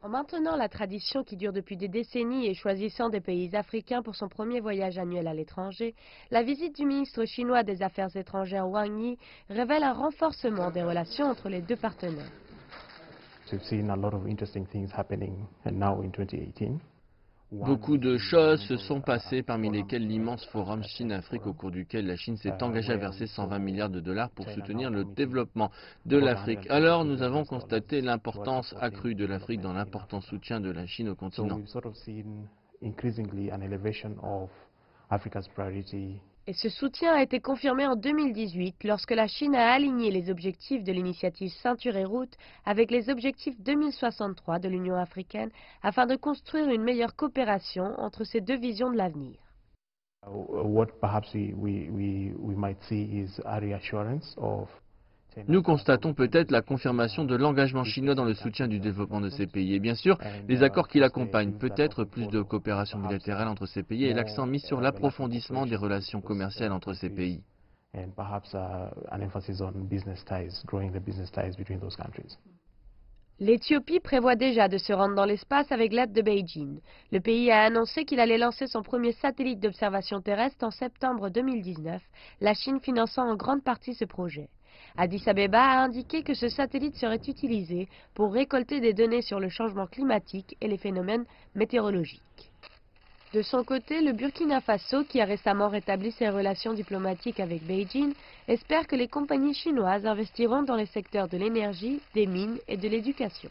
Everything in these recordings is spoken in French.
En maintenant la tradition qui dure depuis des décennies et choisissant des pays africains pour son premier voyage annuel à l'étranger, la visite du ministre chinois des Affaires étrangères Wang Yi révèle un renforcement des relations entre les deux partenaires. We've seen a lot of interesting things happening now in 2018. Beaucoup de choses se sont passées, parmi lesquelles l'immense forum Chine-Afrique au cours duquel la Chine s'est engagée à verser 120 milliards de dollars pour soutenir le développement de l'Afrique. Alors nous avons constaté l'importance accrue de l'Afrique dans l'important soutien de la Chine au So continent. we've sort of seen increasingly an elevation of Africa's priority. Et ce soutien a été confirmé en 2018 lorsque la Chine a aligné les objectifs de l'initiative Ceinture et Route avec les objectifs 2063 de l'Union africaine afin de construire une meilleure coopération entre ces deux visions de l'avenir. What perhaps we might see is a reassurance of Nous constatons peut-être la confirmation de l'engagement chinois dans le soutien du développement de ces pays et bien sûr les accords qui l'accompagnent, peut-être plus de coopération bilatérale entre ces pays et l'accent mis sur l'approfondissement des relations commerciales entre ces pays. and perhaps an emphasis on business ties, growing the business ties between those countries. L'Éthiopie prévoit déjà de se rendre dans l'espace avec l'aide de Beijing. Le pays a annoncé qu'il allait lancer son premier satellite d'observation terrestre en septembre 2019, la Chine finançant en grande partie ce projet. Addis Abeba a indiqué que ce satellite serait utilisé pour récolter des données sur le changement climatique et les phénomènes météorologiques. De son côté, le Burkina Faso, qui a récemment rétabli ses relations diplomatiques avec Beijing, espère que les compagnies chinoises investiront dans les secteurs de l'énergie, des mines et de l'éducation.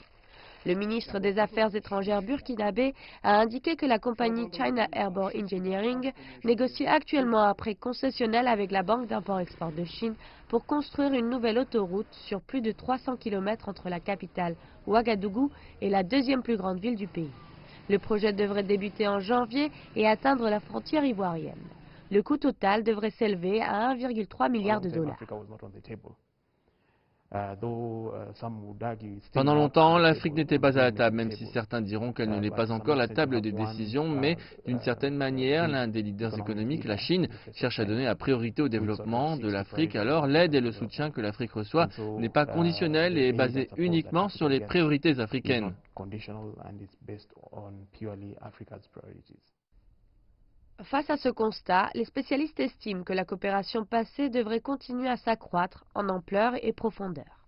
Le ministre des Affaires étrangères burkinabé a indiqué que la compagnie China Airborne Engineering négocie actuellement un prêt concessionnel avec la Banque d'import-export de Chine pour construire une nouvelle autoroute sur plus de 300 km entre la capitale Ouagadougou et la deuxième plus grande ville du pays. Le projet devrait débuter en janvier et atteindre la frontière ivoirienne. Le coût total devrait s'élever à 1,3 milliard de dollars. Pendant longtemps, l'Afrique n'était pas à la table, même si certains diront qu'elle ne l'est pas encore la table des décisions, mais d'une certaine manière, l'un des leaders économiques, la Chine, cherche à donner la priorité au développement de l'Afrique. Alors l'aide et le soutien que l'Afrique reçoit n'est pas conditionnel et est basé uniquement sur les priorités africaines. Face à ce constat, les spécialistes estiment que la coopération passée devrait continuer à s'accroître en ampleur et profondeur.